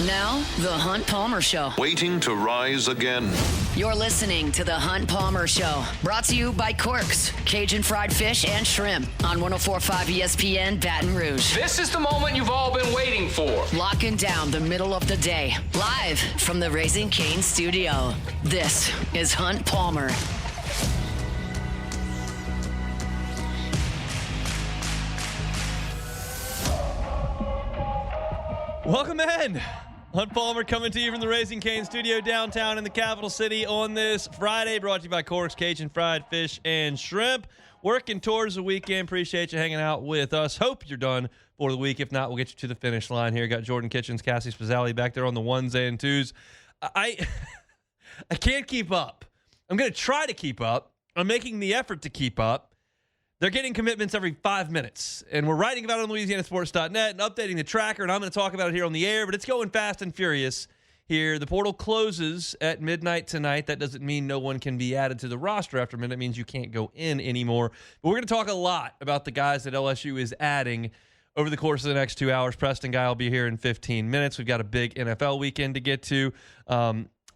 Now, The Hunt Palmer Show. Waiting to rise again. You're listening to The Hunt Palmer Show. Brought to you by Quirks, Cajun fried fish and shrimp on 104.5 ESPN Baton Rouge. This is the moment you've all been waiting for. Locking down the middle of the day. Live from the Raising Cane studio. This is Hunt Palmer. Welcome in. Hunt Palmer coming to you from the Raising Cane studio downtown in the capital city on this Friday. Brought to you by Corks, Cajun fried fish and shrimp. Working towards the weekend. Appreciate you hanging out with us. Hope you're done for the week. If not, we'll get you to the finish line here. Got Jordan Kitchens, Cassie Spazzali back there on the ones and twos. I can't keep up. I'm going to try to keep up. I'm making the effort to keep up. They're getting commitments every 5 minutes, and we're writing about it on LouisianaSports.net and updating the tracker, and I'm going to talk about it here on the air, but it's going fast and furious here. The portal closes at midnight tonight. That doesn't mean no one can be added to the roster after midnight. It means you can't go in anymore. But we're going to talk a lot about the guys that LSU is adding over the course of the next 2 hours. Preston Guy will be here in 15 minutes. We've got a big NFL weekend to get to.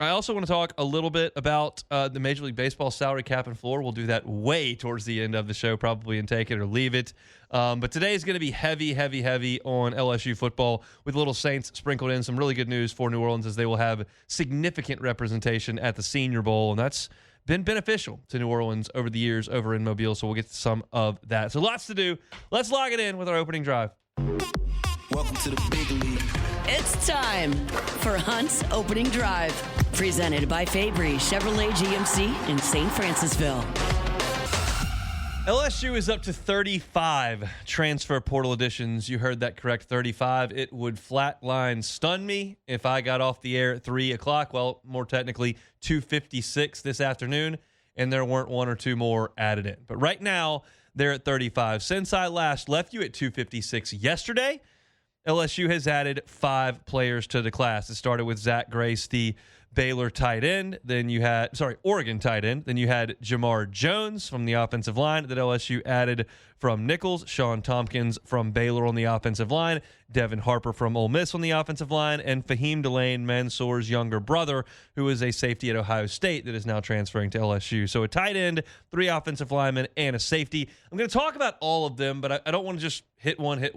I also want to talk a little bit about the Major League Baseball salary cap and floor. We'll do that way towards the end of the show, probably, and take it or leave it. But today is going to be heavy on LSU football with Little Saints sprinkled in. Some really good news for New Orleans as they will have significant representation at the Senior Bowl, and that's been beneficial to New Orleans over the years over in Mobile, so we'll get to some of that. So lots to do. Let's log it in with our opening drive. Welcome to the big league. It's time for Hunt's Opening Drive. Presented by Fabry Chevrolet GMC in St. Francisville. LSU is up to 35 transfer portal additions. You heard that correct, 35. It would flatline stun me if I got off the air at 3 o'clock. Well, more technically, 2:56 this afternoon, and there weren't one or two more added in. But right now, they're at 35. Since I last left you at 2:56 yesterday, LSU has added 5 players to the class. It started with Zach Grace, the Baylor tight end. Oregon tight end. Then you had Jamar Jones from the offensive line that LSU added from Nichols, Sean Tompkins from Baylor on the offensive line, Devin Harper from Ole Miss on the offensive line, and Fahim Delane, Mansour's younger brother, who is a safety at Ohio State that is now transferring to LSU. So a tight end, 3 offensive linemen, and a safety. I'm going to talk about all of them, but I don't want to just hit one. Let's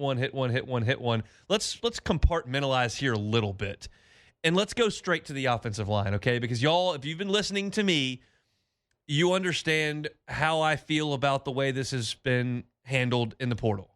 compartmentalize here a little bit. And let's go straight to the offensive line, okay? Because y'all, if you've been listening to me, you understand how I feel about the way this has been handled in the portal.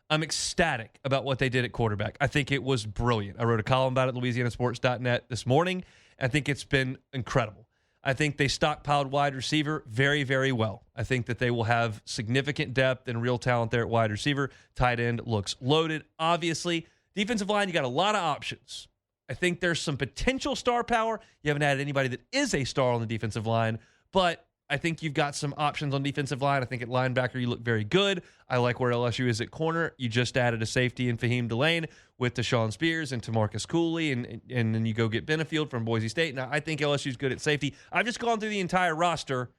I'm ecstatic about what they did at quarterback. I think it was brilliant. I wrote a column about it at LouisianaSports.net this morning. I think it's been incredible. I think they stockpiled wide receiver very, very well. I think that they will have significant depth and real talent there at wide receiver. Tight end looks loaded, obviously. Defensive line, you got a lot of options. I think there's some potential star power. You haven't added anybody that is a star on the defensive line, but I think you've got some options on defensive line. I think at linebacker you look very good. I like where LSU is at corner. You just added a safety in Fahim Delane with Deshaun Spears and Tamarcus Cooley, and then you go get Benefield from Boise State. Now, I think LSU's good at safety. I've just gone through the entire roster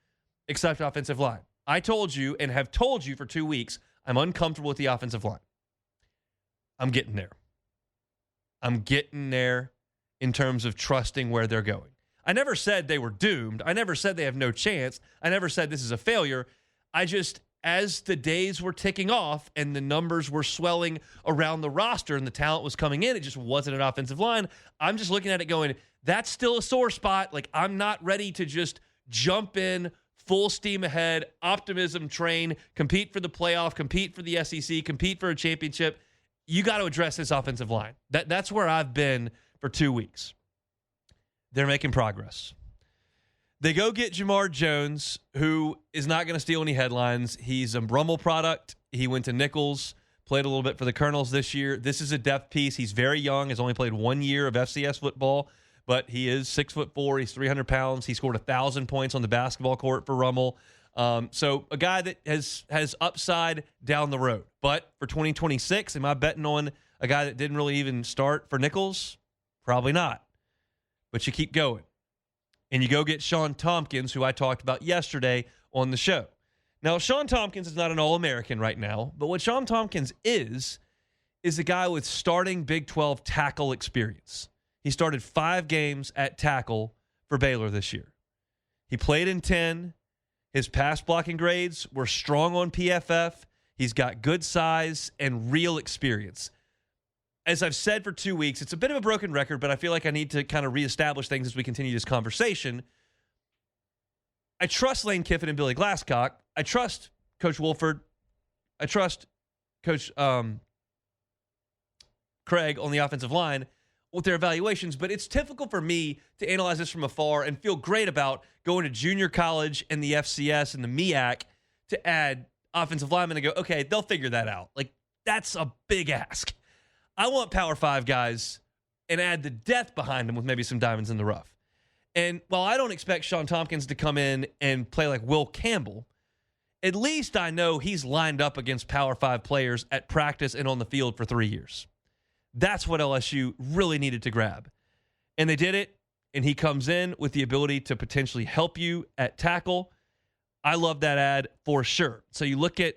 except offensive line. I told you and have told you for 2 weeks I'm uncomfortable with the offensive line. I'm getting there. I'm getting there in terms of trusting where they're going. I never said they were doomed. I never said they have no chance. I never said this is a failure. I just, as the days were ticking off and the numbers were swelling around the roster and the talent was coming in, it just wasn't an offensive line. I'm just looking at it going, that's still a sore spot. Like, I'm not ready to just jump in full steam ahead, optimism train, compete for the playoff, compete for the SEC, compete for a championship. You got to address this offensive line. That's where I've been for 2 weeks. They're making progress. They go get Jamar Jones, who is not going to steal any headlines. He's a Brummel product. He went to Nichols, played a little bit for the Colonels this year. This is a depth piece. He's very young. Has only played 1 year of FCS football, but he is 6'4". He's 300 pounds. He scored 1,000 points on the basketball court for Rummel. So a guy that has upside down the road. But for 2026, am I betting on a guy that didn't really even start for Nichols? Probably not. But you keep going. And you go get Sean Tompkins, who I talked about yesterday on the show. Now, Sean Tompkins is not an All-American right now, but what Sean Tompkins is a guy with starting Big 12 tackle experience. He started 5 games at tackle for Baylor this year. He played in 10. His pass blocking grades were strong on PFF. He's got good size and real experience. As I've said for 2 weeks, it's a bit of a broken record, but I feel like I need to kind of reestablish things as we continue this conversation. I trust Lane Kiffin and Billy Glasscock. I trust Coach Wolford. I trust Coach Craig on the offensive line with their evaluations, but it's difficult for me to analyze this from afar and feel great about going to junior college and the FCS and the MEAC to add offensive linemen and go, okay, they'll figure that out. Like, that's a big ask. I want Power 5 guys and add the depth behind them with maybe some diamonds in the rough. And while I don't expect Sean Tompkins to come in and play like Will Campbell, at least I know he's lined up against Power 5 players at practice and on the field for 3 years. That's what LSU really needed to grab. And they did it, and he comes in with the ability to potentially help you at tackle. I love that ad for sure. So you look at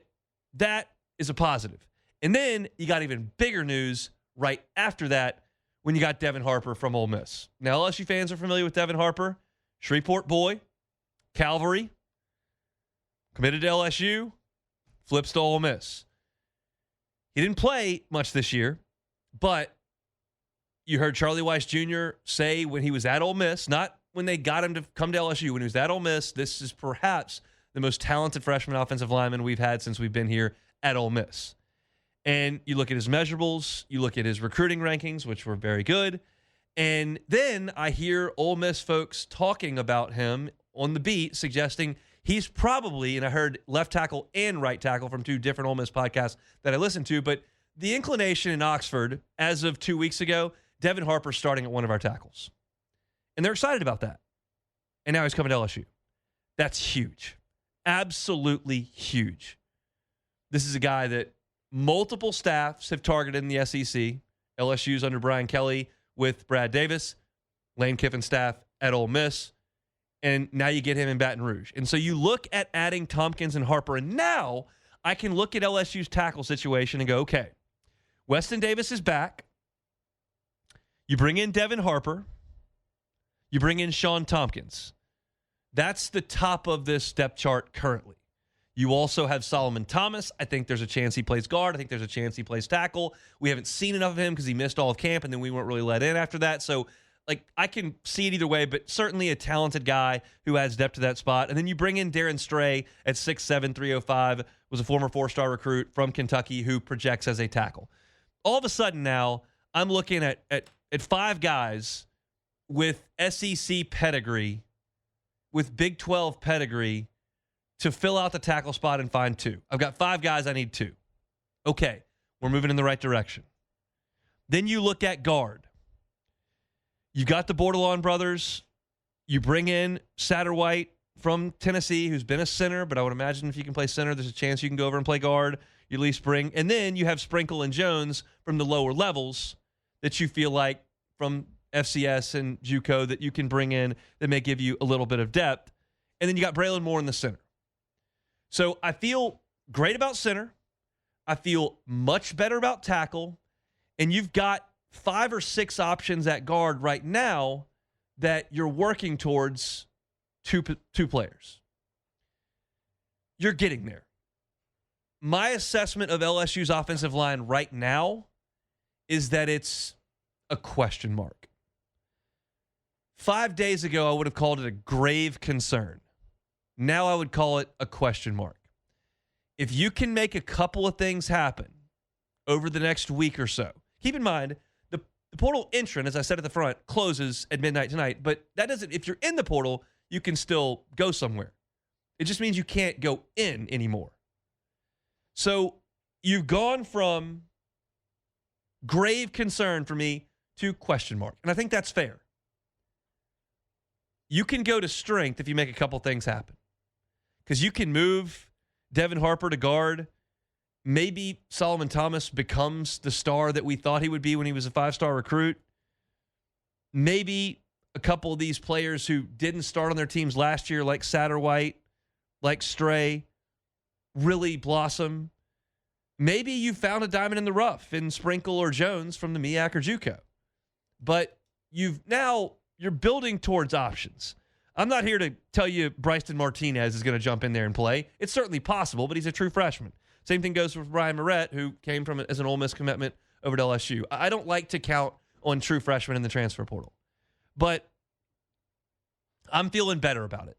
that as a positive. And then you got even bigger news right after that when you got Devin Harper from Ole Miss. Now, LSU fans are familiar with Devin Harper. Shreveport boy, Calvary, committed to LSU, flips to Ole Miss. He didn't play much this year, but you heard Charlie Weiss Jr. say when he was at Ole Miss, not when they got him to come to LSU, when he was at Ole Miss, this is perhaps the most talented freshman offensive lineman we've had since we've been here at Ole Miss. And you look at his measurables, you look at his recruiting rankings, which were very good. And then I hear Ole Miss folks talking about him on the beat, suggesting he's probably, and I heard left tackle and right tackle from 2 different Ole Miss podcasts that I listened to, but the inclination in Oxford, as of 2 weeks ago, Devin Harper starting at one of our tackles. And they're excited about that. And now he's coming to LSU. That's huge. Absolutely huge. This is a guy that multiple staffs have targeted in the SEC. LSU's under Brian Kelly with Brad Davis, Lane Kiffin staff at Ole Miss, and now you get him in Baton Rouge. And so you look at adding Tompkins and Harper, and now I can look at LSU's tackle situation and go, okay, Weston Davis is back. You bring in Devin Harper. You bring in Sean Tompkins. That's the top of this depth chart currently. You also have Solomon Thomas. I think there's a chance he plays guard. I think there's a chance he plays tackle. We haven't seen enough of him because he missed all of camp, and then we weren't really let in after that. So, I can see it either way, but certainly a talented guy who adds depth to that spot. And then you bring in Darren Stray at 6'7", 305, was a former 4-star recruit from Kentucky who projects as a tackle. All of a sudden now, I'm looking at 5 guys with SEC pedigree, with Big 12 pedigree, to fill out the tackle spot and find 2. I've got 5 guys, I need 2. Okay, we're moving in the right direction. Then you look at guard. You've got the Bordelon brothers. You bring in Satterwhite from Tennessee, who's been a center, but I would imagine if you can play center, there's a chance you can go over and play guard. You at least bring, and then you have Sprinkle and Jones from the lower levels that you feel like from FCS and JUCO that you can bring in that may give you a little bit of depth. And then you got Braylon Moore in the center. So I feel great about center. I feel much better about tackle. And you've got 5 or 6 options at guard right now that you're working towards two players. You're getting there. My assessment of LSU's offensive line right now is that it's a question mark. 5 days ago, I would have called it a grave concern. Now I would call it a question mark. If you can make a couple of things happen over the next week or so, keep in mind, the portal entrant, as I said at the front, closes at midnight tonight, but that doesn't, if you're in the portal, you can still go somewhere. It just means you can't go in anymore. So you've gone from grave concern for me to question mark, and I think that's fair. You can go to strength if you make a couple things happen. Because you can move Devin Harper to guard. Maybe Solomon Thomas becomes the star that we thought he would be when he was a 5-star recruit. Maybe a couple of these players who didn't start on their teams last year, like Satterwhite, like Stray, really blossom. Maybe you found a diamond in the rough in Sprinkle or Jones from the MEAC or JUCO. But you're building towards options. I'm not here to tell you Bryson Martinez is going to jump in there and play. It's certainly possible, but he's a true freshman. Same thing goes with Brian Moret, who came from as an Ole Miss commitment over to LSU. I don't like to count on true freshmen in the transfer portal, but I'm feeling better about it.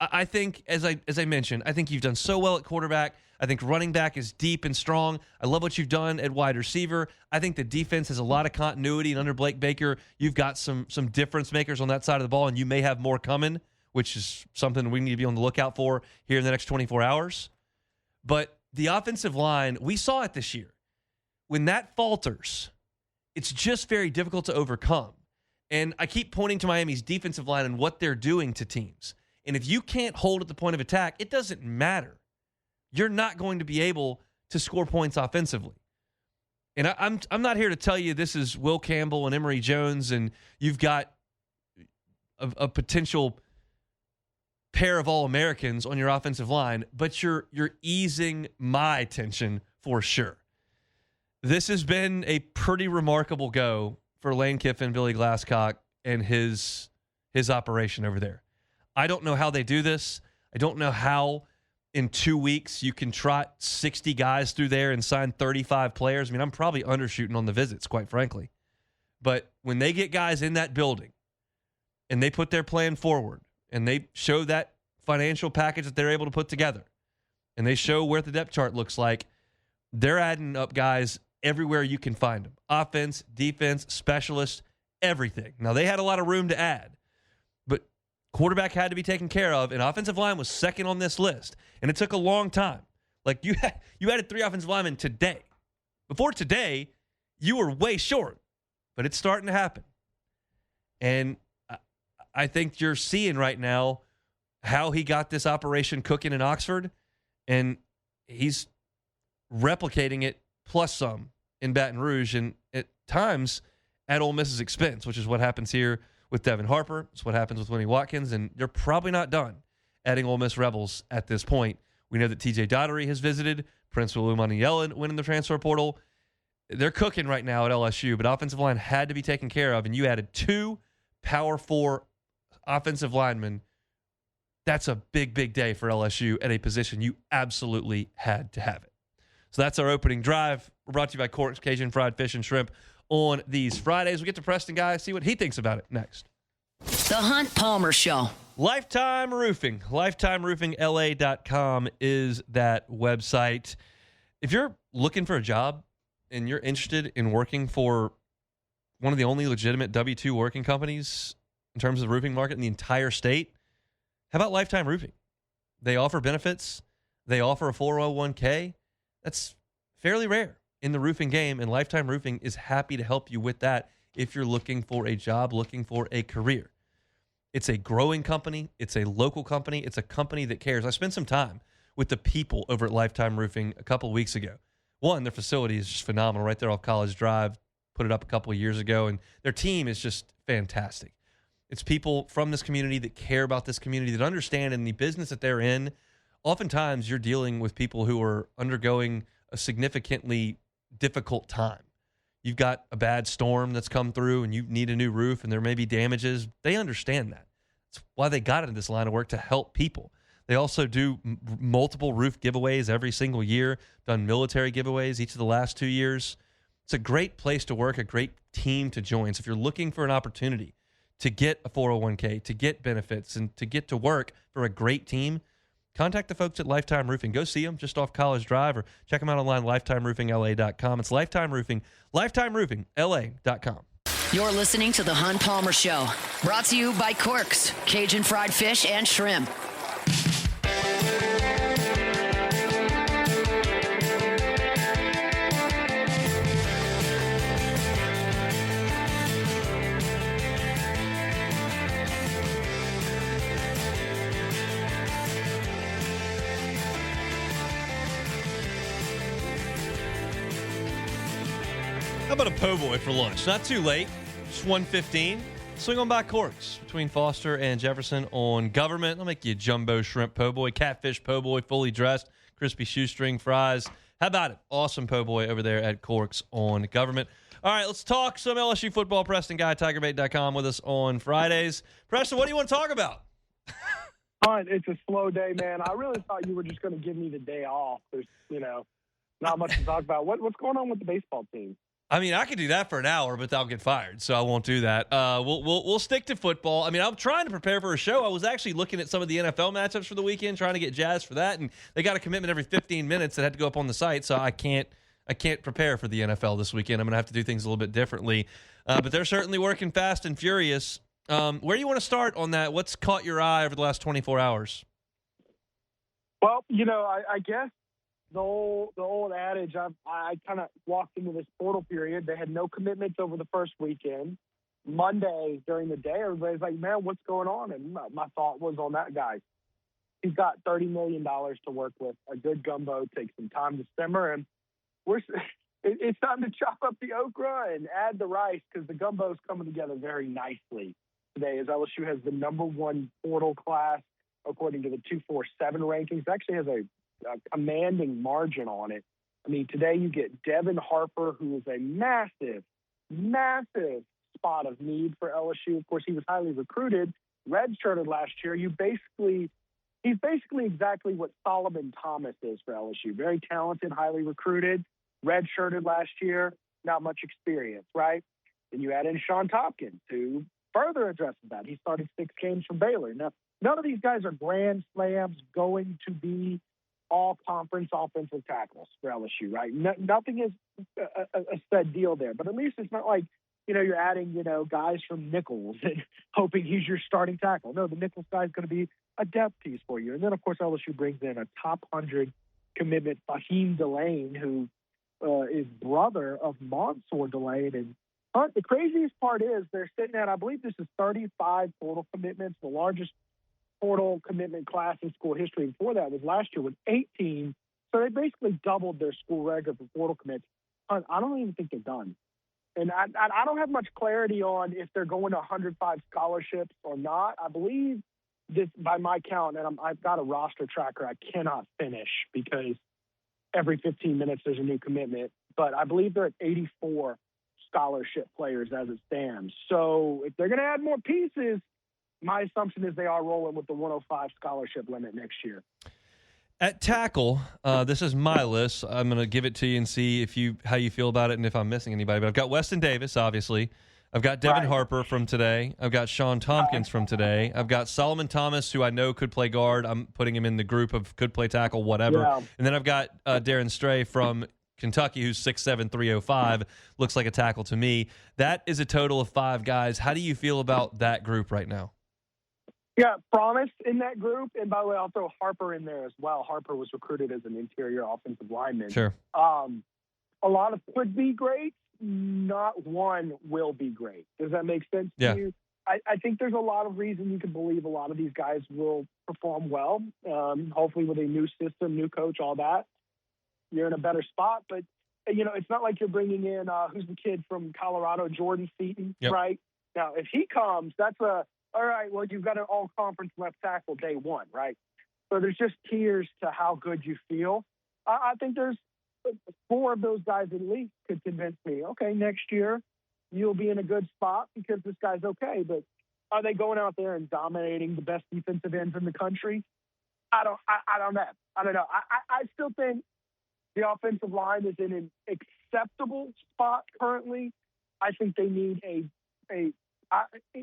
I think, as I mentioned, I think you've done so well at quarterback. I think running back is deep and strong. I love what you've done at wide receiver. I think the defense has a lot of continuity, and under Blake Baker, you've got some difference makers on that side of the ball, and you may have more coming, which is something we need to be on the lookout for here in the next 24 hours. But the offensive line, we saw it this year. When that falters, it's just very difficult to overcome. And I keep pointing to Miami's defensive line and what they're doing to teams. And if you can't hold at the point of attack, it doesn't matter. You're not going to be able to score points offensively. And I'm not here to tell you this is Will Campbell and Emory Jones and you've got a potential pair of All-Americans on your offensive line, but you're easing my attention for sure. This has been a pretty remarkable go for Lane Kiffin, Billy Glasscock, and his operation over there. I don't know how they do this. I don't know how in 2 weeks you can trot 60 guys through there and sign 35 players. I mean, I'm probably undershooting on the visits, quite frankly. But when they get guys in that building and they put their plan forward and they show that financial package that they're able to put together and they show where the depth chart looks like, they're adding up guys everywhere you can find them. Offense, defense, specialists, everything. Now, they had a lot of room to add, but quarterback had to be taken care of, and offensive line was second on this list, and it took a long time. Like, you added 3 offensive linemen today. Before today, you were way short, but it's starting to happen. And I think you're seeing right now how he got this operation cooking in Oxford, and he's replicating it plus some in Baton Rouge, and at times at Ole Miss's expense, which is what happens here with Devin Harper. It's what happens with Winnie Watkins, and they're probably not done adding Ole Miss Rebels at this point. We know that TJ Daugherty has visited. Prince Wilumaniela went in the transfer portal. They're cooking right now at LSU, but offensive line had to be taken care of, and you added 2 Power 4 offensive linemen. That's a big, big day for LSU at a position you absolutely had to have it. So that's our opening drive. We're brought to you by Cork's Cajun Fried Fish and Shrimp on these Fridays. We'll get to Preston, guys, see what he thinks about it next. The Hunt Palmer Show. Lifetime Roofing. LifetimeRoofingLA.com is that website. If you're looking for a job and you're interested in working for one of the only legitimate W-2 working companies in terms of the roofing market in the entire state, how about Lifetime Roofing? They offer benefits. They offer a 401k. That's fairly rare in the roofing game, and Lifetime Roofing is happy to help you with that if you're looking for a job, looking for a career. It's a growing company. It's a local company. It's a company that cares. I spent some time with the people over at Lifetime Roofing a couple of weeks ago. One, their facility is just phenomenal right there off College Drive. Put it up a couple of years ago, and their team is just fantastic. It's people from this community that care about this community, that understand in the business that they're in. Oftentimes, you're dealing with people who are undergoing a significantly difficult time. You've got a bad storm that's come through and you need a new roof and there may be damages. They understand that. That's why they got into this line of work, to help people. They also do multiple roof giveaways every single year, done military giveaways each of the last 2 years. It's a great place to work, a great team to join. So if you're looking for an opportunity to get a 401k, to get benefits, and to get to work for a great team, contact the folks at Lifetime Roofing. Go see them just off College Drive or check them out online, lifetimeroofingla.com. It's Lifetime Roofing, lifetimeroofingla.com. You're listening to The Hunt Palmer Show, brought to you by Cork's Cajun Fried Fish and Shrimp. How about a po' boy for lunch? Not too late. Just 1:15. Swing on by Corks between Foster and Jefferson on Government. I'll make you a jumbo shrimp po' boy, catfish po' boy, fully dressed, crispy shoestring fries. How about it? Awesome po' boy over there at Corks on Government. All right, let's talk some LSU football. Preston Guy, TigerBait.com with us on Fridays. Preston, what do you want to talk about? It's a slow day, man. I really thought you were just going to give me the day off. There's, not much to talk about. What's going on with the baseball team? I mean, I could do that for an hour, but I'll get fired, so I won't do that. We'll stick to football. I mean, I'm trying to prepare for a show. I was actually looking at some of the NFL matchups for the weekend, trying to get jazzed for that, and they got a commitment every 15 minutes that had to go up on the site, so I can't prepare for the NFL this weekend. I'm going to have to do things a little bit differently, but they're certainly working fast and furious. Where do you want to start on that? What's caught your eye over the last 24 hours? Well, I guess the old adage, I kind of walked into this portal period. They had no commitments over the first weekend. Monday during the day, everybody's like, man, what's going on? And my thought was on that guy. He's got $30 million to work with. A good gumbo takes some time to simmer. And it's time to chop up the okra and add the rice because the gumbo's coming together very nicely today as LSU has the number one portal class according to the 247 rankings. It actually has a commanding margin on it. I mean, today you get Devin Harper, who is a massive, massive spot of need for LSU. Of course, he was highly recruited, redshirted last year. He's basically exactly what Solomon Thomas is for LSU. Very talented, highly recruited, redshirted last year, not much experience, right? Then you add in Sean Tompkins, who further addresses that. He started 6 games from Baylor. Now, none of these guys are grand slams going to be all-conference offensive tackles for LSU, right? Nothing is a set deal there. But at least it's not like, you're adding, guys from Nichols and hoping he's your starting tackle. No, the Nichols guy is going to be a depth piece for you. And then, of course, LSU brings in a top 100 commitment, Fahim Delane, who is brother of Mansour Delane. And the craziest part is they're sitting at, I believe this is 35 portal commitments, the largest portal commitment class in school history. Before that was last year with 18. So they basically doubled their school record for portal commits. I don't even think they're done. And I don't have much clarity on if they're going to 105 scholarships or not. I believe this, by my count, and I've got a roster tracker I cannot finish because every 15 minutes there's a new commitment. But I believe they're at 84 scholarship players as it stands. So if they're going to add more pieces, my assumption is they are rolling with the 105 scholarship limit next year. At tackle, this is my list. I'm going to give it to you and see how you feel about it and if I'm missing anybody. But I've got Weston Davis, obviously. I've got Devin Harper from today. I've got Sean Tompkins from today. I've got Solomon Thomas, who I know could play guard. I'm putting him in the group of could play tackle, whatever. Yeah. And then I've got Darren Stray from Kentucky, who's 6'7", 305. Looks like a tackle to me. That is a total of 5 guys. How do you feel about that group right now? Yeah, Promise in that group. And by the way, I'll throw Harper in there as well. Harper was recruited as an interior offensive lineman. Sure. A lot of could be great. Not one will be great. Does that make sense to you? I think there's a lot of reason you can believe a lot of these guys will perform well. Hopefully with a new system, new coach, all that. You're in a better spot. But, it's not like you're bringing in, who's the kid from Colorado, Jordan Seaton, right? Now, if he comes, that's all right, well, you've got an all-conference left tackle day one, right? So there's just tiers to how good you feel. I think there's 4 of those guys at least could convince me, okay, next year you'll be in a good spot because this guy's okay. But are they going out there and dominating the best defensive ends in the country? I don't know. I don't know. I still think the offensive line is in an acceptable spot currently. I think they need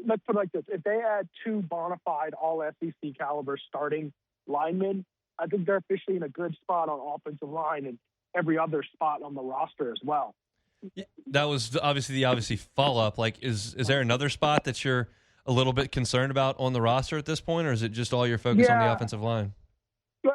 let's put it like this. If they add 2 bona fide all-SEC caliber starting linemen, I think they're officially in a good spot on offensive line and every other spot on the roster as well. That was obviously follow-up. Like, is there another spot that you're a little bit concerned about on the roster at this point, or is it just all your focus on the offensive line?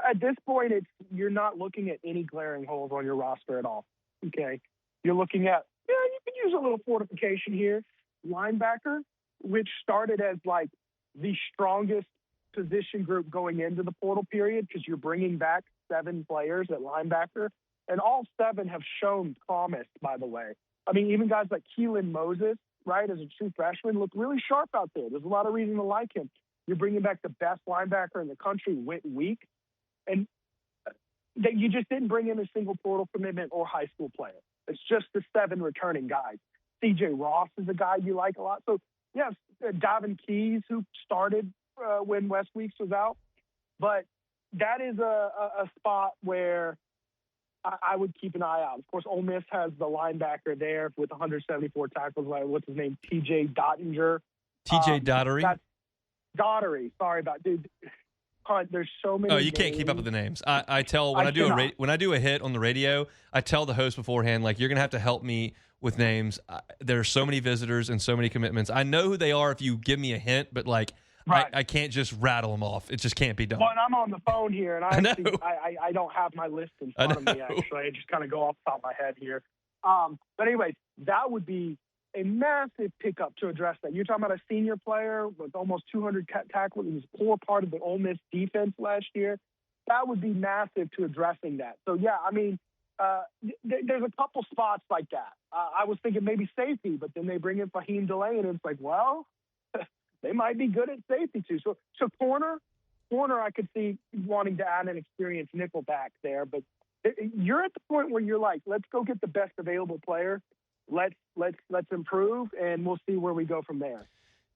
At this point, you're not looking at any glaring holes on your roster at all, okay? You're looking at, you can use a little fortification here. Linebacker, which started as like the strongest position group going into the portal period because you're bringing back 7 players at linebacker, and all 7 have shown promise, by the way. I mean, even guys like Keelan Moses, right, as a true freshman, look really sharp out there. There's a lot of reason to like him. You're bringing back the best linebacker in the country, Whit Week, and that you just didn't bring in a single portal commitment or high school player. It's just the 7 returning guys. C.J. Ross is a guy you like a lot. So, yes, Davin Keys, who started when Wes Weeks was out. But that is a spot where I would keep an eye out. Of course, Ole Miss has the linebacker there with 174 tackles. What's his name? T.J. Dottinger. T.J. Daughtery. That's Daughtery. Sorry about dude. There's so many. Oh, you can't keep up with the names. I tell when I do a hit on the radio, I tell the host beforehand, like, you're gonna have to help me with names. There are so many visitors and so many commitments. I know who they are if you give me a hint, but like, right. I can't just rattle them off. It just can't be done. Well, and I'm on the phone here, and I don't have my list in front of me, actually. I just kind of go off the top of my head here. But anyways, that would be a massive pickup to address that. You're talking about a senior player with almost 200 tackles. He was a core part of the Ole Miss defense last year. That would be massive to addressing that. So, yeah, I mean, there's a couple spots like that. I was thinking maybe safety, but then they bring in Fahim Delay, and it's like, well, they might be good at safety too. So corner, I could see wanting to add an experienced nickel back there. But you're at the point where you're like, let's go get the best available player. Let's improve, and we'll see where we go from there.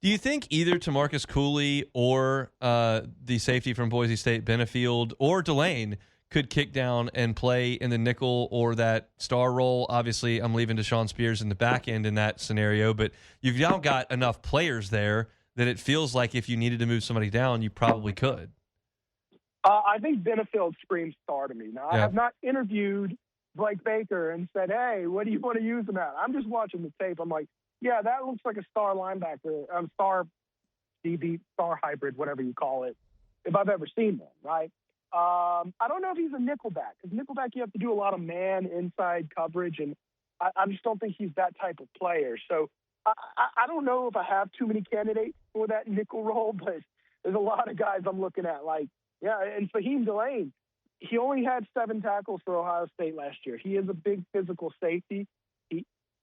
Do you think either Tamarcus Cooley or the safety from Boise State, Benefield, or Delane could kick down and play in the nickel or that star role? Obviously, I'm leaving Deshaun Spears in the back end in that scenario, but you've now got enough players there that it feels like if you needed to move somebody down, you probably could. I think Benefield screams star to me. Now, I have not interviewed Blake Baker and said, hey, what do you want to use him at? I'm just watching the tape. I'm like, yeah, that looks like a star linebacker, star DB, star hybrid, whatever you call it, if I've ever seen one, right? I don't know if he's a nickelback, because nickelback you have to do a lot of man inside coverage, and I just don't think he's that type of player. So I don't know if I have too many candidates for that nickel role, but there's a lot of guys I'm looking at. Like, yeah, and Fahim Delane, he only had 7 tackles for Ohio State last year. He is a big physical safety.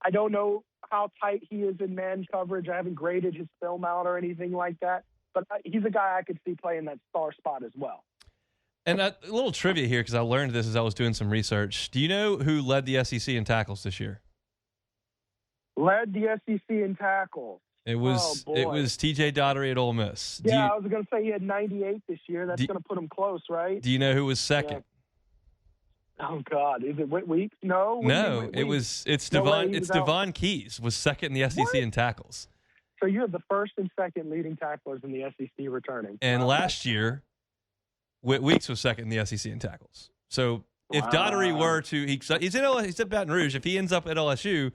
I don't know how tight he is in man coverage. I haven't graded his film out or anything like that, but he's a guy I could see playing that star spot as well. And a little trivia here, because I learned this as I was doing some research. Do you know who led the SEC in tackles this year? Led the SEC in tackles. It was T.J. Daughtery at Ole Miss. I was going to say he had 98 this year. That's going to put him close, right? Do you know who was second? Yeah. Oh God, is it Whit Weeks? No, it's Devon Keys was second in the SEC in tackles. So you have the first and second leading tacklers in the SEC returning. And last year, Whit Weeks was second in the SEC in tackles. So if Daughtery were to, he's at Baton Rouge. If he ends up at LSU,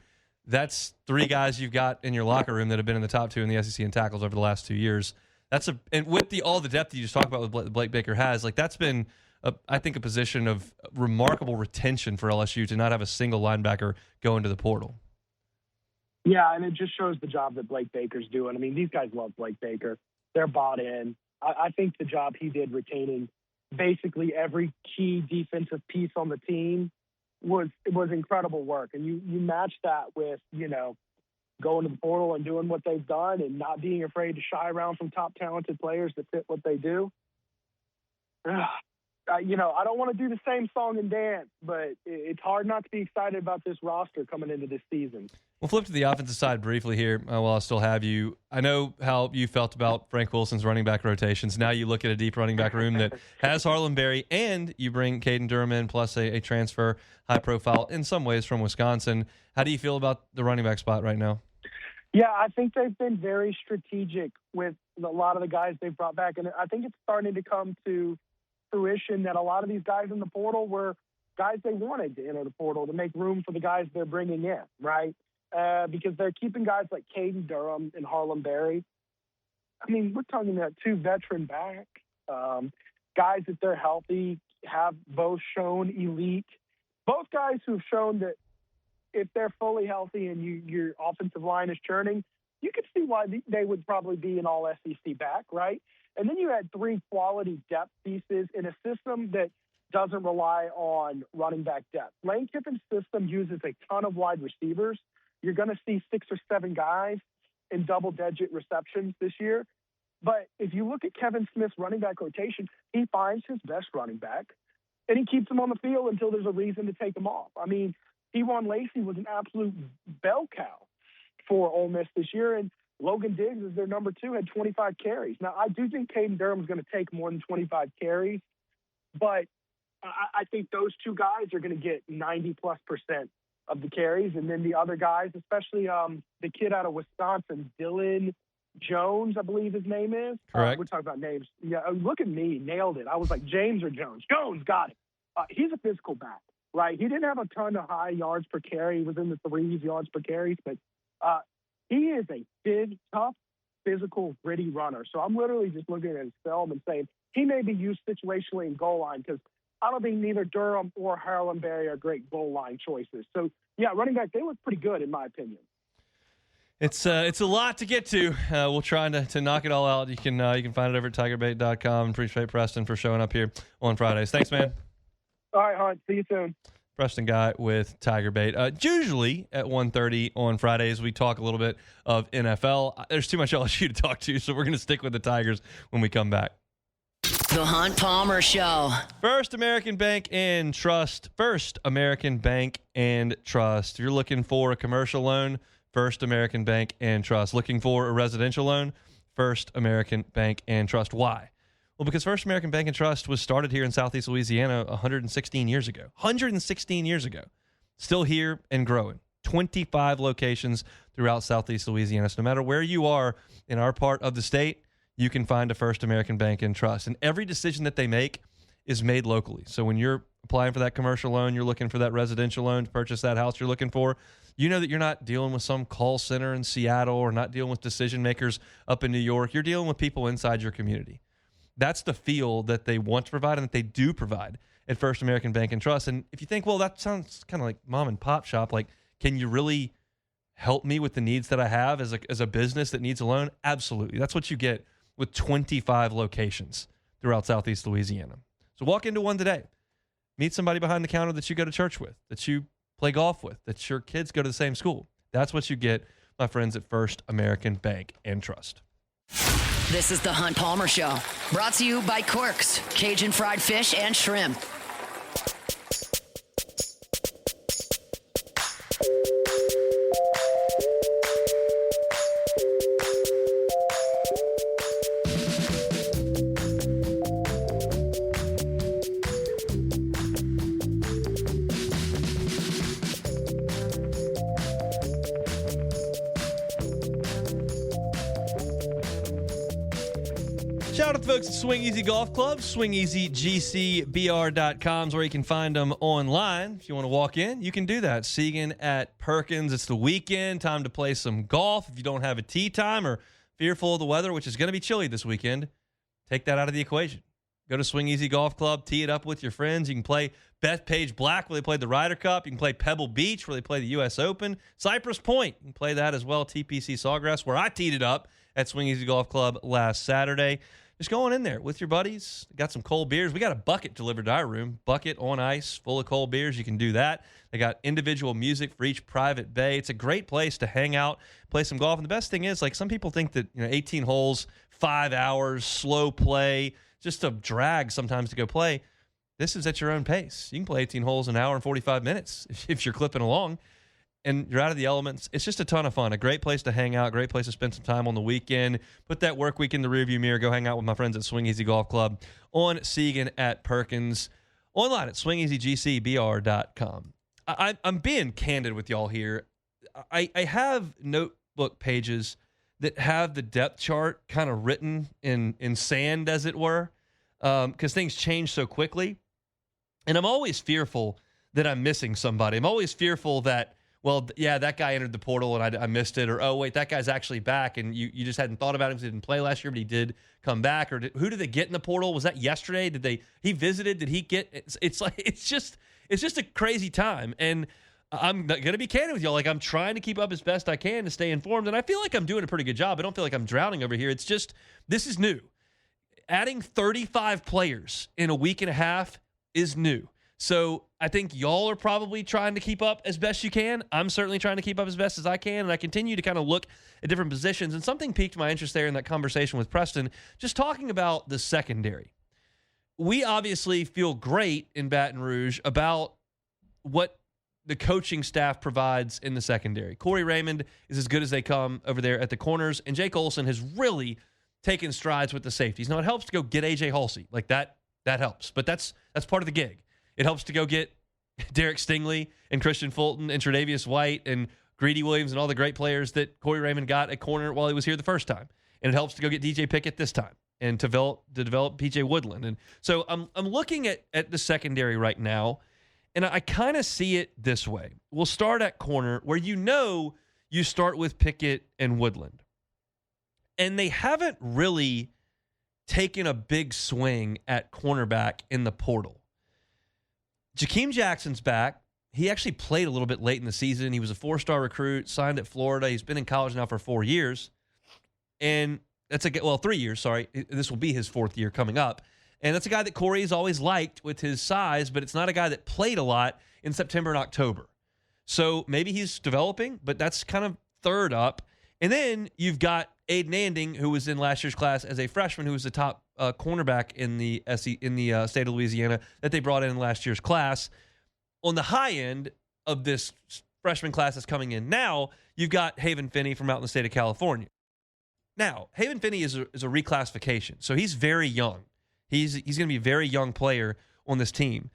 that's 3 guys you've got in your locker room that have been in the top 2 in the SEC in tackles over the last 2 years. And with all the depth you just talked about with Blake Baker has, like, that's been I think a position of remarkable retention for LSU to not have a single linebacker go into the portal. Yeah, and it just shows the job that Blake Baker's doing. I mean, these guys love Blake Baker. They're bought in. I think the job he did retaining basically every key defensive piece on the team was incredible work. And you match that with, going to the portal and doing what they've done and not being afraid to shy around from top talented players that fit what they do. I don't want to do the same song and dance, but it's hard not to be excited about this roster coming into this season. We'll flip to the offensive side briefly here while I still have you. I know how you felt about Frank Wilson's running back rotations. Now you look at a deep running back room that has Harlan Berry, and you bring Caden Durham in, plus a transfer, high profile in some ways from Wisconsin. How do you feel about the running back spot right now? Yeah, I think they've been very strategic with a lot of the guys they've brought back, and I think it's starting to come to fruition that a lot of these guys in the portal were guys they wanted to enter the portal to make room for the guys they're bringing in, right? Because they're keeping guys like Caden Durham and Harlan Berry. I mean, we're talking about 2 veteran backs, guys that they're healthy, have both shown elite. Both guys who've shown that if they're fully healthy and your offensive line is churning, you could see why they would probably be an all-SEC back, right? And then you had 3 quality depth pieces in a system that doesn't rely on running back depth. Lane Kiffin's system uses a ton of wide receivers. You're going to see 6 or 7 guys in double-digit receptions this year. But if you look at Kevin Smith's running back rotation, he finds his best running back, and he keeps him on the field until there's a reason to take him off. I mean, T1 Lacey was an absolute bell cow for Ole Miss this year. And Logan Diggs is their number 2, had 25 carries. Now, I do think Caden Durham's going to take more than 25 carries, but I think those two guys are going to get 90+% of the carries. And then the other guys, especially the kid out of Wisconsin, Dylan Jones, I believe his name is. Correct. We're talking about names. Yeah, look at me. Nailed it. I was like, James or Jones? Jones, got it. He's a physical back, right? He didn't have a ton of high yards per carry. He was in the 3s yards per carry, but he is a big, tough, physical, gritty runner. So I'm literally just looking at his film and saying he may be used situationally in goal line because I don't think neither Durham or Harlan Berry are great goal line choices. So, yeah, running back, they look pretty good in my opinion. It's a lot to get to. We'll try to knock it all out. You can find it over at tigerbait.com. Appreciate Preston for showing up here on Fridays. Thanks, man. All right, Hunt. See you soon. Preston Guy with Tiger Bait. Usually at 1:30 on Fridays, we talk a little bit of NFL. There's too much LSU to talk to, so we're going to stick with the Tigers when we come back. The Hunt Palmer Show. First American Bank and Trust. First American Bank and Trust. If you're looking for a commercial loan, First American Bank and Trust. Looking for a residential loan, First American Bank and Trust. Why? Well, because First American Bank and Trust was started here in Southeast Louisiana 116 years ago. 116 years ago. Still here and growing. 25 locations throughout Southeast Louisiana. So no matter where you are in our part of the state, you can find a First American Bank and Trust. And every decision that they make is made locally. So when you're applying for that commercial loan, you're looking for that residential loan to purchase that house you're looking for, you know that you're not dealing with some call center in Seattle or not dealing with decision makers up in New York. You're dealing with people inside your community. That's the feel that they want to provide and that they do provide at First American Bank and Trust. And if you think, well, that sounds kind of like mom and pop shop, like, can you really help me with the needs that I have as a business that needs a loan? Absolutely. That's what you get with 25 locations throughout Southeast Louisiana. So walk into one today. Meet somebody behind the counter that you go to church with, that you play golf with, that your kids go to the same school. That's what you get, my friends, at First American Bank and Trust. This is the Hunt Palmer Show. Brought to you by Quirks, Cajun fried fish and shrimp. Shout out to folks at Swing Easy Golf Club. SwingEasyGCBR.com is where you can find them online. If you want to walk in, you can do that. Segan at Perkins. It's the weekend. Time to play some golf. If you don't have a tee time or fearful of the weather, which is going to be chilly this weekend, take that out of the equation. Go to Swing Easy Golf Club. Tee it up with your friends. You can play Bethpage Black, where they played the Ryder Cup. You can play Pebble Beach, where they play the U.S. Open. Cypress Point, you can play that as well. TPC Sawgrass, where I teed it up at Swing Easy Golf Club last Saturday. Just going in there with your buddies. Got some cold beers. We got a bucket delivered to our room. Bucket on ice, full of cold beers. You can do that. They got individual music for each private bay. It's a great place to hang out, play some golf. And the best thing is, like, some people think that 18 holes, 5 hours, slow play, just a drag sometimes to go play. This is at your own pace. You can play 18 holes in an hour and 45 minutes if you're clipping along. And you're out of the elements. It's just a ton of fun. A great place to hang out. Great place to spend some time on the weekend. Put that work week in the rearview mirror. Go hang out with my friends at Swing Easy Golf Club on Segan at Perkins. Online at SwingEasyGCBR.com. I'm being candid with y'all here. I have notebook pages that have the depth chart kind of written in sand, as it were, because things change so quickly. And I'm always fearful that I'm missing somebody. I'm always fearful that, well, yeah, that guy entered the portal and I missed it. Or, oh, wait, that guy's actually back and you just hadn't thought about him because he didn't play last year, but he did come back. Or who did they get in the portal? Was that yesterday? He visited? Did he get? It's just a crazy time. And I'm going to be candid with y'all. Like, I'm trying to keep up as best I can to stay informed. And I feel like I'm doing a pretty good job. I don't feel like I'm drowning over here. It's just, this is new. Adding 35 players in a week and a half is new. So I think y'all are probably trying to keep up as best you can. I'm certainly trying to keep up as best as I can, and I continue to kind of look at different positions. And something piqued my interest there in that conversation with Preston, just talking about the secondary. We obviously feel great in Baton Rouge about what the coaching staff provides in the secondary. Corey Raymond is as good as they come over there at the corners, and Jake Olson has really taken strides with the safeties. Now, it helps to go get A.J. Halsey. Like, that helps, but that's part of the gig. It helps to go get Derek Stingley and Christian Fulton and Tre'Davious White and Greedy Williams and all the great players that Corey Raymond got at corner while he was here the first time. And it helps to go get DJ Pickett this time and to develop PJ Woodland. And so I'm looking at the secondary right now, and I kind of see it this way. We'll start at corner where you start with Pickett and Woodland. And they haven't really taken a big swing at cornerback in the portal. Jakeem Jackson's back. He actually played a little bit late in the season. He was a 4-star recruit, signed at Florida. He's been in college now for 4 years. And that's 3 years, sorry. This will be his 4th year coming up. And that's a guy that Corey's always liked with his size, but it's not a guy that played a lot in September and October. So maybe he's developing, but that's kind of third up. And then you've got Aiden Anding, who was in last year's class as a freshman, who was the top cornerback in the state of Louisiana that they brought in last year's class. On the high end of this freshman class that's coming in now, you've got Haven Finney from out in the state of California. Now, Haven Finney is a reclassification, so he's very young. He's going to be a very young player on this team.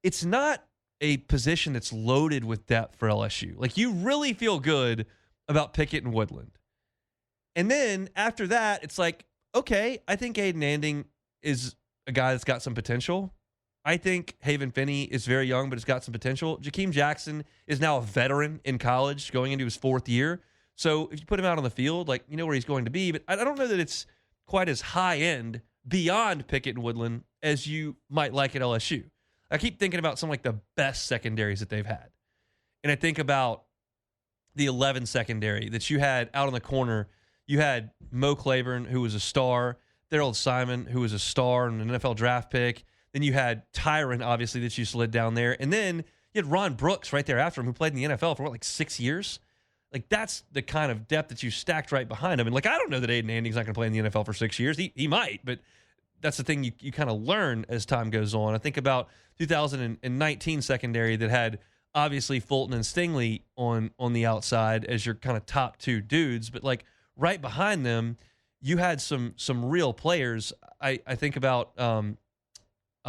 It's not a position that's loaded with depth for LSU. Like, you really feel good about Pickett and Woodland. And then after that, it's like, okay, I think Aiden Anding is a guy that's got some potential. I think Haven Finney is very young, but has got some potential. Jakeem Jackson is now a veteran in college going into his 4th year. So if you put him out on the field, like, you know where he's going to be. But I don't know that it's quite as high end beyond Pickett and Woodland as you might like at LSU. I keep thinking about some like the best secondaries that they've had. And I think about the 11 secondary that you had out on the corner. You had Mo Claiborne, who was a star. Daryl Simon, who was a star and an NFL draft pick. Then you had Tyron, obviously, that you slid down there. And then you had Ron Brooks right there after him, who played in the NFL for, 6 years? Like, that's the kind of depth that you stacked right behind him. And, I don't know that Aiden Anding's not going to play in the NFL for 6 years. He might, but that's the thing you kind of learn as time goes on. I think about 2019 secondary that had, obviously, Fulton and Stingley on the outside as your kind of top 2 dudes. But, right behind them, you had some real players. I think about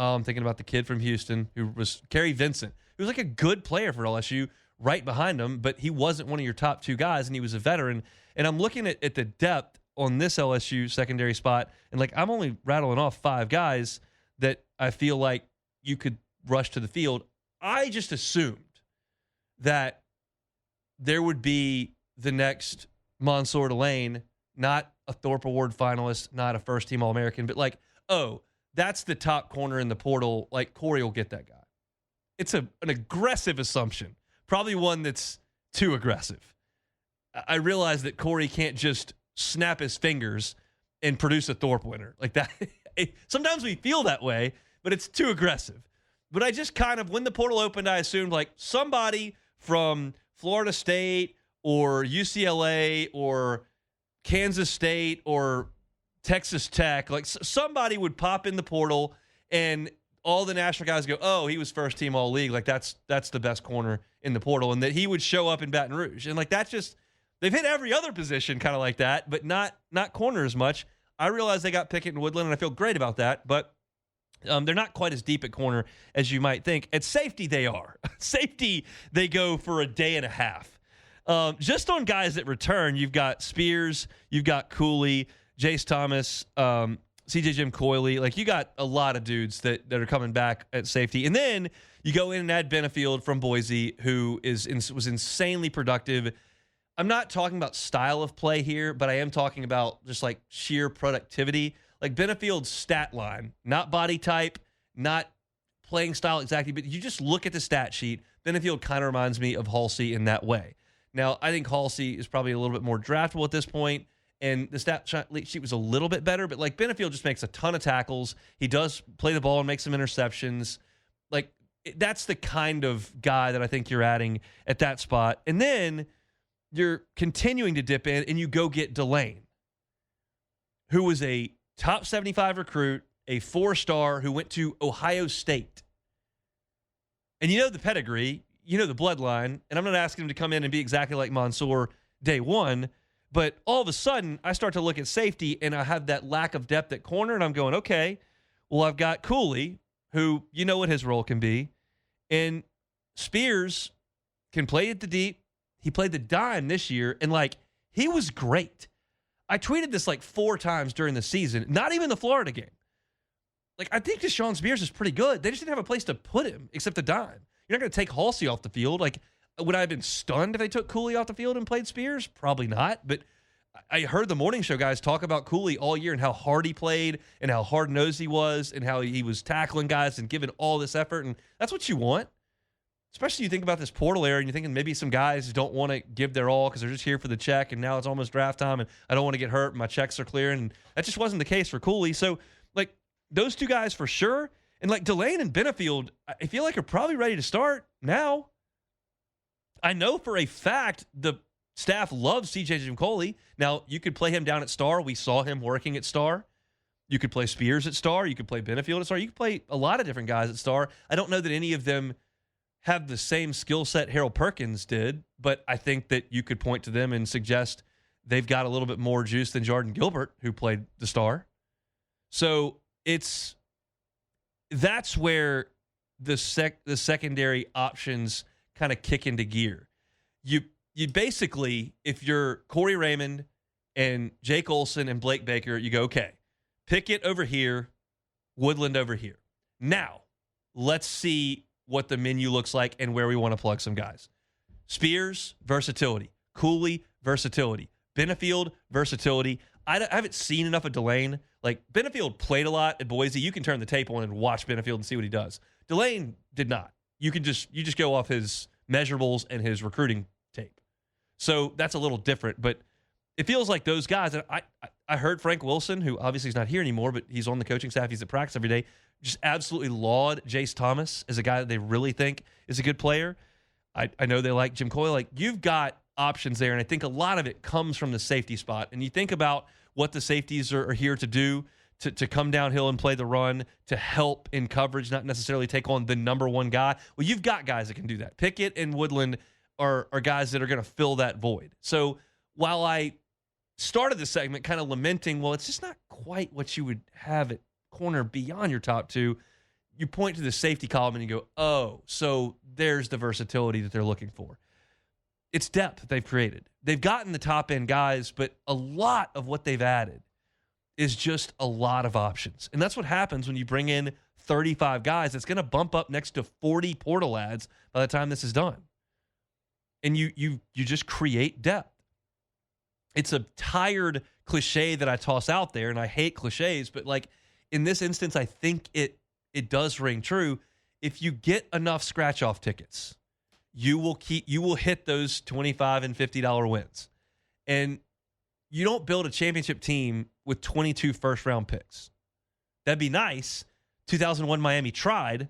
I'm thinking about the kid from Houston who was Kerry Vincent, who was a good player for LSU right behind him, but he wasn't one of your top 2 guys, and he was a veteran. And I'm looking at the depth on this LSU secondary spot, and I'm only rattling off 5 guys that I feel like you could rush to the field. I just assumed that there would be the next Mansour Delane, not a Thorpe Award finalist, not a first-team All-American, but that's the top corner in the portal. Corey will get that guy. It's an aggressive assumption, probably one that's too aggressive. I realize that Corey can't just snap his fingers and produce a Thorpe winner like that. Sometimes we feel that way, but it's too aggressive. But I just when the portal opened, I assumed somebody from Florida State or UCLA or Kansas State or Texas Tech, somebody would pop in the portal and all the national guys go, oh, he was first team all league. That's the best corner in the portal. And that he would show up in Baton Rouge. And that's just, they've hit every other position kind of like that, but not corner as much. I realize they got Pickett and Woodland, and I feel great about that, but they're not quite as deep at corner as you might think. At safety, they are. Safety, they go for a day and a half. Just on guys that return, you've got Spears, you've got Cooley, Jace Thomas, CJ Jim Coyley. You got a lot of dudes that are coming back at safety. And then you go in and add Benefield from Boise, who was insanely productive. I'm not talking about style of play here, but I am talking about just sheer productivity. Benefield's stat line, not body type, not playing style exactly, but you just look at the stat sheet. Benefield kind of reminds me of Halsey in that way. Now, I think Halsey is probably a little bit more draftable at this point, and the stat sheet was a little bit better, but Benefield just makes a ton of tackles. He does play the ball and make some interceptions. That's the kind of guy that I think you're adding at that spot. And then you're continuing to dip in, and you go get Delane, who was a top 75 recruit, a 4-star who went to Ohio State. And you know the pedigree. you know the bloodline, and I'm not asking him to come in and be exactly like Mansour day one, but all of a sudden I start to look at safety and I have that lack of depth at corner, and I'm going, okay, well, I've got Cooley, who you know what his role can be, and Spears can play at the deep. He played the dime this year, and he was great. I tweeted this 4 times during the season, not even the Florida game. I think Deshaun Spears is pretty good. They just didn't have a place to put him except the dime. You're not going to take Halsey off the field. Would I have been stunned if they took Cooley off the field and played Spears? Probably not. But I heard the morning show guys talk about Cooley all year and how hard he played and how hard-nosed he was and how he was tackling guys and giving all this effort. And that's what you want. Especially you think about this portal era and you're thinking maybe some guys don't want to give their all because they're just here for the check and now it's almost draft time and I don't want to get hurt and my checks are clearing. And that just wasn't the case for Cooley. So, those two guys for sure. And Delane and Benefield, I feel are probably ready to start now. I know for a fact the staff loves CJ Jim Coley. Now, you could play him down at star. We saw him working at star. You could play Spears at star. You could play Benefield at star. You could play a lot of different guys at star. I don't know that any of them have the same skill set Harold Perkins did, but I think that you could point to them and suggest they've got a little bit more juice than Jordan Gilbert, who played the star. So that's where the secondary options kind of kick into gear. You basically, if you're Corey Raymond and Jake Olson and Blake Baker, you go, okay, Pickett over here, Woodland over here. Now, let's see what the menu looks like and where we want to plug some guys. Spears, versatility. Cooley, versatility. Benefield, versatility. I haven't seen enough of Delane. Benefield played a lot at Boise. You can turn the tape on and watch Benefield and see what he does. Delane did not. You just go off his measurables and his recruiting tape. So that's a little different, but it feels like those guys. And I heard Frank Wilson, who obviously is not here anymore, but he's on the coaching staff. He's at practice every day. Just absolutely laud Jace Thomas as a guy that they really think is a good player. I know they like Jim Coyle. You've got options there, and I think a lot of it comes from the safety spot. And you think about what the safeties are here to do, to come downhill and play the run, to help in coverage, not necessarily take on the number one guy. Well, you've got guys that can do that. Pickett and Woodland are guys that are going to fill that void. So while I started this segment kind of lamenting, well, it's just not quite what you would have at corner beyond your top two, you point to the safety column and you go, oh, so there's the versatility that they're looking for. It's depth that they've created. They've gotten the top-end guys, but a lot of what they've added is just a lot of options. And that's what happens when you bring in 35 guys. It's going to bump up next to 40 portal ads by the time this is done. And you just create depth. It's a tired cliche that I toss out there, and I hate cliches, but in this instance, I think it does ring true. If you get enough scratch-off tickets, you will hit those $25 and $50 wins. And you don't build a championship team with 22 first-round picks. That'd be nice. 2001 Miami tried.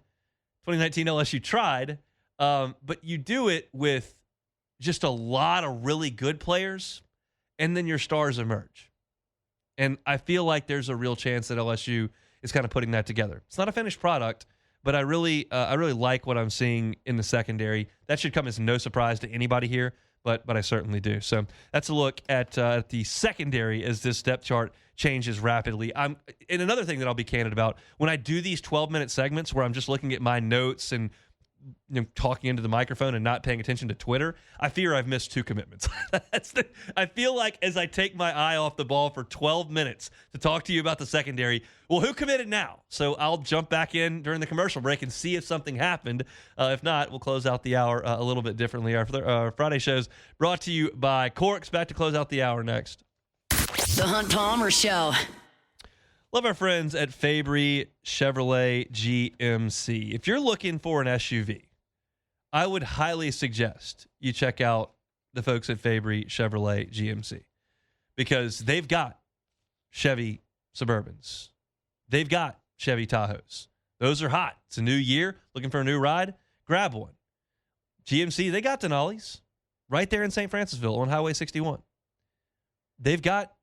2019 LSU tried. But you do it with just a lot of really good players, and then your stars emerge. And I feel like there's a real chance that LSU is kind of putting that together. It's not a finished product, but I really like what I'm seeing in the secondary. That should come as no surprise to anybody here, but I certainly do. So that's a look at the secondary as this depth chart changes rapidly. And another thing that I'll be candid about, when I do these 12-minute segments where I'm just looking at my notes and talking into the microphone and not paying attention to Twitter, I fear I've missed 2 commitments. I feel like as I take my eye off the ball for 12 minutes to talk to you about the secondary, well, who committed now? So I'll jump back in during the commercial break and see if something happened. If not, we'll close out the hour a little bit differently. Our Friday shows brought to you by Corks. Back to close out the hour next. The Hunt Palmer Show. Love our friends at Fabry Chevrolet GMC. If you're looking for an SUV, I would highly suggest you check out the folks at Fabry Chevrolet GMC because they've got Chevy Suburbans. They've got Chevy Tahoes. Those are hot. It's a new year. Looking for a new ride? Grab one. GMC, they got Denali's right there in St. Francisville on Highway 61. They've got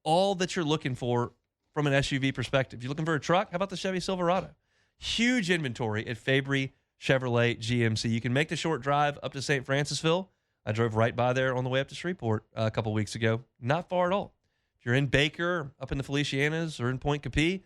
all that you're looking for from an SUV perspective. You're looking for a truck? How about the Chevy Silverado? Huge inventory at Fabry Chevrolet GMC. You can make the short drive up to St. Francisville. I drove right by there on the way up to Shreveport a couple weeks ago. Not far at all. If you're in Baker, up in the Felicianas, or in Point Capee,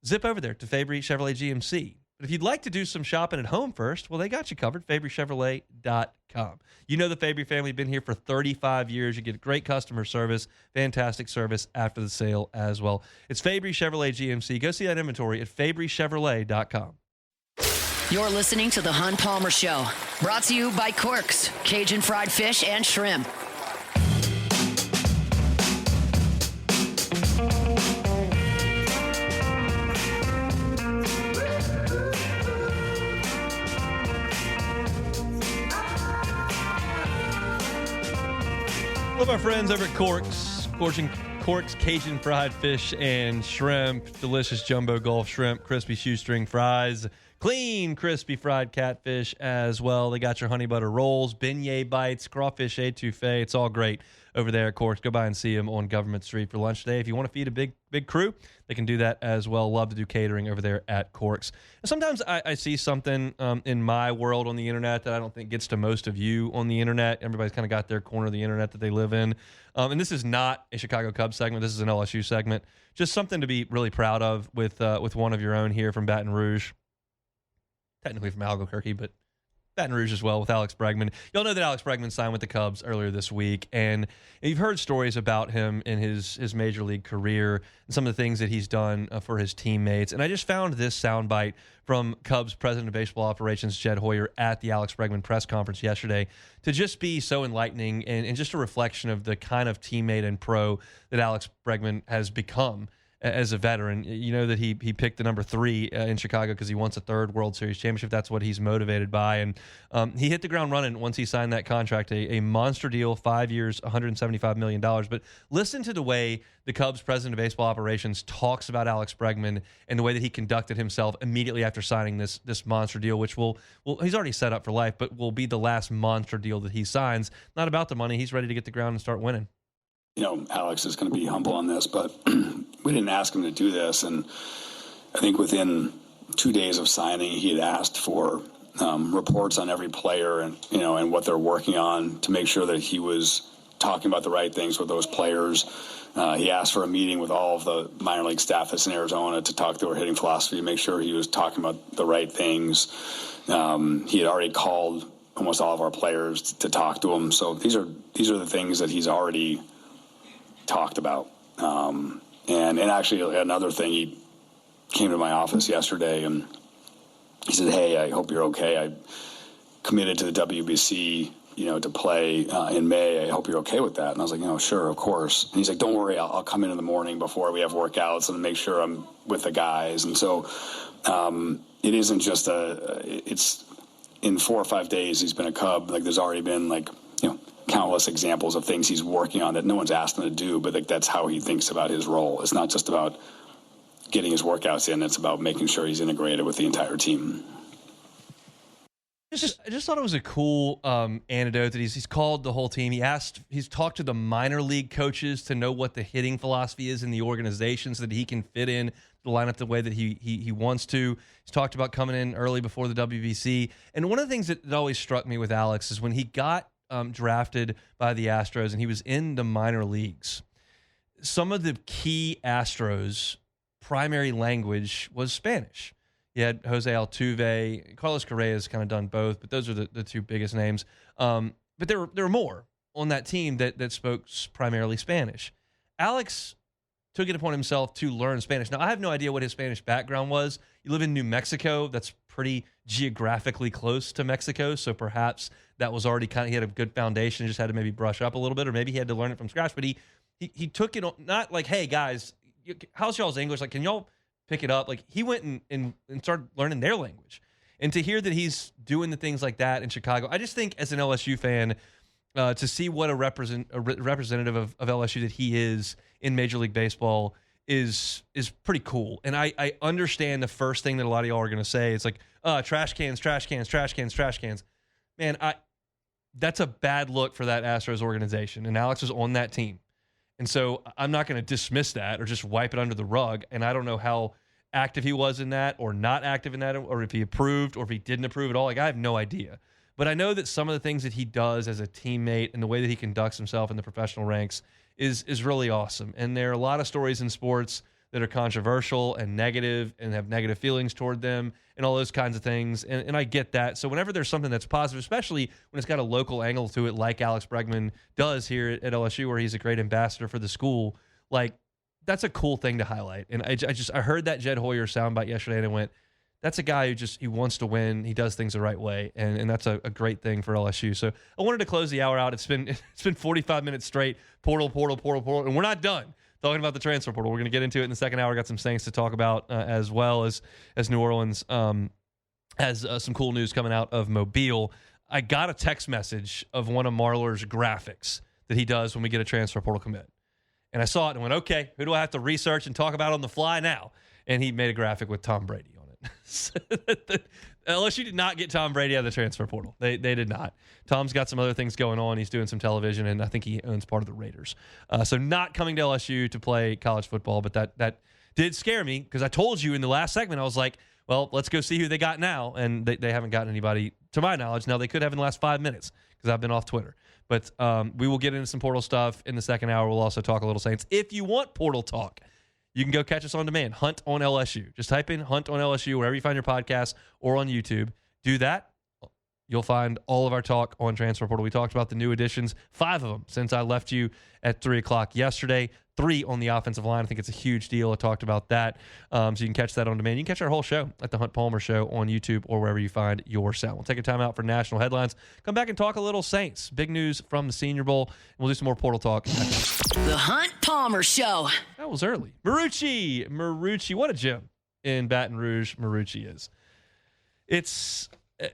zip over there to Fabry Chevrolet GMC. But if you'd like to do some shopping at home first, well, they got you covered, FabryChevrolet.com. You know the Fabry family, been here for 35 years. You get great customer service, fantastic service after the sale as well. It's Fabry Chevrolet GMC. Go see that inventory at FabryChevrolet.com. You're listening to The Hunt Palmer Show, brought to you by Corks, Cajun fried fish and shrimp. Love our friends over at Corks Cajun fried fish and shrimp, delicious jumbo Gulf shrimp, crispy shoestring fries, clean crispy fried catfish as well. They got your honey butter rolls, beignet bites, crawfish etouffee. It's all great over there at Corks. Go by and see them on Government Street for lunch today. If you want to feed a big crew, they can do that as well. Love to do catering over there at Corks. And sometimes I see something in my world on the internet that I don't think gets to most of you on the internet. Everybody's kind of got their corner of the internet that they live in. And this is not a Chicago Cubs segment. This is an LSU segment. Just something to be really proud of with one of your own here from Baton Rouge. Technically from Albuquerque, but Baton Rouge as well with Alex Bregman. Y'all know that Alex Bregman signed with the Cubs earlier this week, and you've heard stories about him in his major league career and some of the things that he's done for his teammates. And I just found this soundbite from Cubs President of Baseball Operations Jed Hoyer at the Alex Bregman press conference yesterday to just be so enlightening and just a reflection of the kind of teammate and pro that Alex Bregman has become as a veteran. You know that he picked the number 3 in Chicago because he wants a 3rd World Series championship. That's what he's motivated by. And he hit the ground running once he signed that contract, a monster deal, 5 years, $175 million. But listen to the way the Cubs president of baseball operations talks about Alex Bregman and the way that he conducted himself immediately after signing this monster deal, which will he's already set up for life, but will be the last monster deal that he signs. Not about the money. He's ready to get the ground and start winning. You know, Alex is going to be humble on this, but we didn't ask him to do this. And I think within 2 days of signing, he had asked for reports on every player and, you know, and what they're working on to make sure that he was talking about the right things with those players. He asked for a meeting with all of the minor league staff that's in Arizona to talk through our hitting philosophy, make sure he was talking about the right things. He had already called almost all of our players to talk to him. So these are the things that he's already talked about. And actually another thing, he came to my office yesterday and he said, "Hey, I hope you're okay. I committed to the WBC, you know, to play in May. I hope you're okay with that." And I was like, "Sure, of course." And he's like, "Don't worry, I'll come in the morning before we have workouts and make sure I'm with the guys." And so it isn't just it's in 4 or 5 days he's been a Cub. Like there's already been countless examples of things he's working on that no one's asked him to do, but that's how he thinks about his role. It's not just about getting his workouts in, it's about making sure he's integrated with the entire team. I just thought it was a cool anecdote that he's called the whole team. He's talked to the minor league coaches to know what the hitting philosophy is in the organization so that he can fit in the lineup the way that he wants to. He's talked about coming in early before the WBC. And one of the things that always struck me with Alex is when he got drafted by the Astros and he was in the minor leagues, some of the key Astros primary language was Spanish. You had Jose Altuve, Carlos Correa's kind of done both, but those are the two biggest names. But there were more on that team that spoke primarily Spanish. Alex took it upon himself to learn Spanish. Now, I have no idea what his Spanish background was. You live in New Mexico. That's pretty geographically close to Mexico, so perhaps that was already he had a good foundation, just had to maybe brush up a little bit, or maybe he had to learn it from scratch. But he took it on, not like, "Hey, guys, how's y'all's English? Like, can y'all pick it up?" Like, he went and started learning their language. And to hear that he's doing the things like that in Chicago, I just think as an LSU fan, to see what a representative of LSU that he is in Major League Baseball is pretty cool. And I understand the first thing that a lot of y'all are going to say. It's like, trash cans, trash cans, trash cans, trash cans. Man, that's a bad look for that Astros organization. And Alex was on that team. And so I'm not going to dismiss that or just wipe it under the rug. And I don't know how active he was in that or not active in that, or if he approved or if he didn't approve at all. Like, I have no idea. But I know that some of the things that he does as a teammate and the way that he conducts himself in the professional ranks is really awesome. And there are a lot of stories in sports that are controversial and negative and have negative feelings toward them and all those kinds of things. And I get that. So whenever there's something that's positive, especially when it's got a local angle to it, like Alex Bregman does here at LSU, where he's a great ambassador for the school, like, that's a cool thing to highlight. And I heard that Jed Hoyer soundbite yesterday, and I went, that's a guy who he wants to win. He does things the right way, and that's a great thing for LSU. So I wanted to close the hour out. It's been 45 minutes straight, portal, and we're not done talking about the transfer portal. We're going to get into it in the second hour. Got some Saints to talk about, as well as New Orleans has some cool news coming out of Mobile. I got a text message of one of Marlar's graphics that he does when we get a transfer portal commit. And I saw it and went, okay, who do I have to research and talk about on the fly now? And he made a graphic with Tom Brady on it. LSU did not get Tom Brady out of the transfer portal. They did not. Tom's got some other things going on. He's doing some television, and I think he owns part of the Raiders. So not coming to LSU to play college football, but that did scare me, because I told you in the last segment, I was like, well, let's go see who they got now. And they haven't gotten anybody, to my knowledge. Now, they could have in the last 5 minutes, because I've been off Twitter. But we will get into some portal stuff in the second hour. We'll also talk a little Saints. If you want portal talk, you can go catch us on demand. Hunt on LSU. Just type in Hunt on LSU wherever you find your podcasts or on YouTube. Do that. You'll find all of our talk on transfer portal. We talked about the new additions, 5 of them since I left you at 3 o'clock yesterday. 3 on the offensive line. I think it's a huge deal. I talked about that. So you can catch that on demand. You can catch our whole show at the Hunt Palmer Show on YouTube or wherever you find your sound. We'll take a time out for national headlines. Come back and talk a little Saints. Big news from the Senior Bowl. And we'll do some more portal talk. The Hunt Palmer Show. That was early. Marucci. What a gem in Baton Rouge Marucci is. It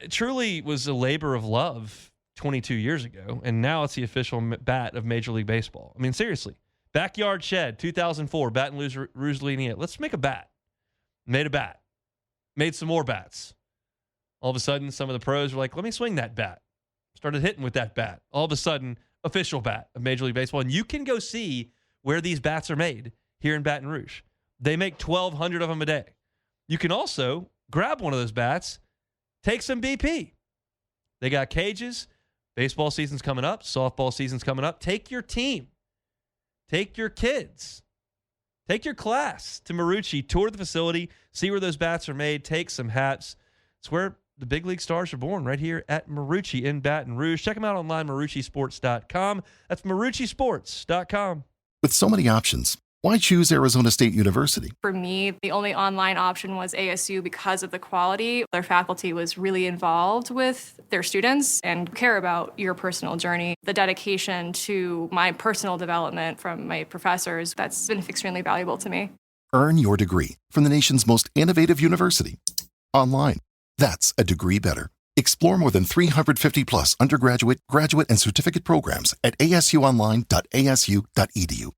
truly was a labor of love 22 years ago, and now it's the official bat of Major League Baseball. I mean, seriously. Backyard Shed, 2004, Baton Rouge leading it. Let's make a bat. Made a bat. Made some more bats. All of a sudden, some of the pros were like, let me swing that bat. Started hitting with that bat. All of a sudden, official bat of Major League Baseball. And you can go see where these bats are made here in Baton Rouge. They make 1,200 of them a day. You can also grab one of those bats, take some BP. They got cages. Baseball season's coming up. Softball season's coming up. Take your team. Take your kids. Take your class to Marucci. Tour the facility. See where those bats are made. Take some hats. It's where the big league stars are born, right here at Marucci in Baton Rouge. Check them out online, MarucciSports.com. That's MarucciSports.com. With so many options, why choose Arizona State University? For me, the only online option was ASU because of the quality. Their faculty was really involved with their students and care about your personal journey. The dedication to my personal development from my professors, that's been extremely valuable to me. Earn your degree from the nation's most innovative university. Online. That's a degree better. Explore more than 350 plus undergraduate, graduate, and certificate programs at asuonline.asu.edu.